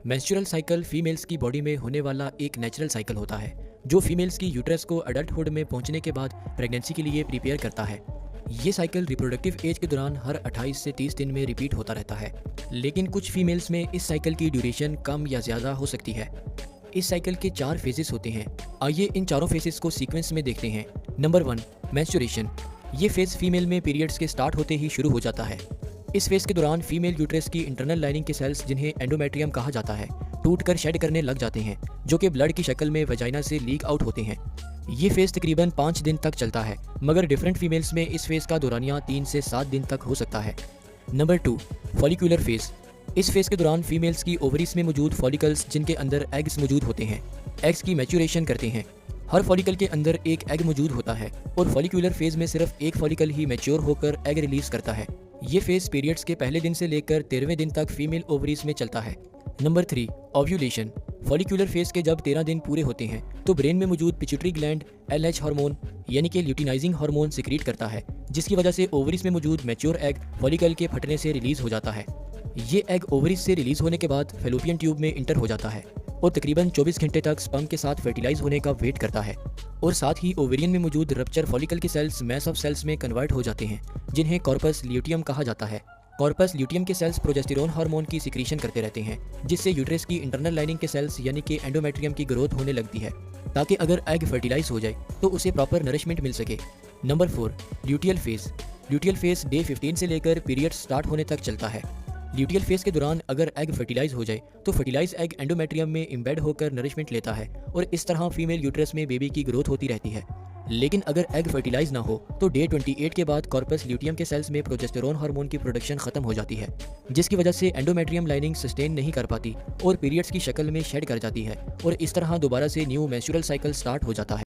Menstrual cycle females की body में होने वाला एक नेचुरल साइकिल होता है जो फीमेल्स की यूट्रस को अडल्टहुड में पहुंचने के बाद प्रेगनेंसी के लिए प्रिपेयर करता है। ये साइकिल रिप्रोडक्टिव एज के दौरान हर 28 से 30 दिन में रिपीट होता रहता है, लेकिन कुछ फीमेल्स में इस साइकिल की ड्यूरेशन कम या ज़्यादा हो सकती है। इस साइकिल के 4 फेजेस होते हैं। आइए इन चारों फेजेस को सीक्वेंस में देखते हैं। Number 1, menstruation. ये फेज फीमेल में पीरियड्स के स्टार्ट होते ही शुरू हो जाता है। इस फेज के दौरान फीमेल यूट्रस की इंटरनल लाइनिंग के सेल्स, जिन्हें एंडोमेट्रियम कहा जाता है, टूटकर शेड करने लग जाते हैं, जो कि ब्लड की शक्ल में वजाइना से लीक आउट होते हैं। ये फेज तकरीबन 5 दिन तक चलता है, मगर डिफरेंट फीमेल्स में इस फेज का दौरानिया 3 से 7 दिन तक हो सकता है। Number 2, follicular phase. इस फेज के दौरान फीमेल्स की ओवरीज में मौजूद फॉलिकल्स, जिनके अंदर एग्स मौजूद होते हैं, एग्स की मैच्योरेशन करते हैं। हर फॉलिकल के अंदर एक एग मौजूद होता है और फॉलिकुलर फेज में सिर्फ एक फॉलिकल ही मैच्योर होकर एग रिलीज करता है। ये फेज पीरियड्स के पहले दिन से लेकर 13वें दिन तक फीमेल ओवरीज में चलता है। Number 3, ovulation. फॉलिकुलर फेज के जब 13 दिन पूरे होते हैं तो ब्रेन में मौजूद पिट्यूटरी ग्लैंड LH हार्मोन यानी कि ल्यूटिनाइजिंग हार्मोन सिक्रीट करता है, जिसकी वजह से ओवरीज में मौजूद मैच्योर एग फॉलिकल के फटने से रिलीज हो जाता है। ये एग ओवरीज से रिलीज होने के बाद फैलोपियन ट्यूब में इंटर हो जाता है और तकरीबन 24 घंटे तक स्पर्म के साथ फर्टिलाइज होने का वेट करता है, और साथ ही ओवेरियन में मौजूद रप्चर फॉलिकल के सेल्स मैस ऑफ सेल्स में कन्वर्ट हो जाते हैं, जिन्हें कॉर्पस ल्यूटियम कहा जाता है। कॉर्पस ल्यूटियम के सेल्स प्रोजेस्टेरोन हार्मोन की सिक्रीशन करते रहते हैं, जिससे यूट्रस की इंटरनल लाइनिंग के सेल्स यानी कि एंडोमेट्रियम की ग्रोथ होने लगती है, ताकि अगर एग फर्टिलाइज हो जाए तो उसे प्रॉपर नरिशमेंट मिल सके। Number 4, luteal phase. Luteal phase day 15 से लेकर पीरियड स्टार्ट होने तक चलता है। ल्यूटियल फेज के दौरान अगर एग फर्टिलाइज हो जाए तो फर्टिलाइज एग एंडोमेट्रियम में इम्बेड होकर नरिशमेंट लेता है और इस तरह फीमेल यूट्रस में बेबी की ग्रोथ होती रहती है। लेकिन अगर एग फर्टिलाइज ना हो तो डे 28 के बाद कॉर्पस ल्यूटियम के सेल्स में प्रोजेस्टेरोन हार्मोन की प्रोडक्शन खत्म हो जाती है, जिसकी वजह से एंडोमेट्रियम लाइनिंग सस्टेन नहीं कर पाती और पीरियड्स की शक्ल में शेड कर जाती है, और इस तरह दोबारा से न्यू मेंस्ट्रुअल साइकिल स्टार्ट हो जाता है।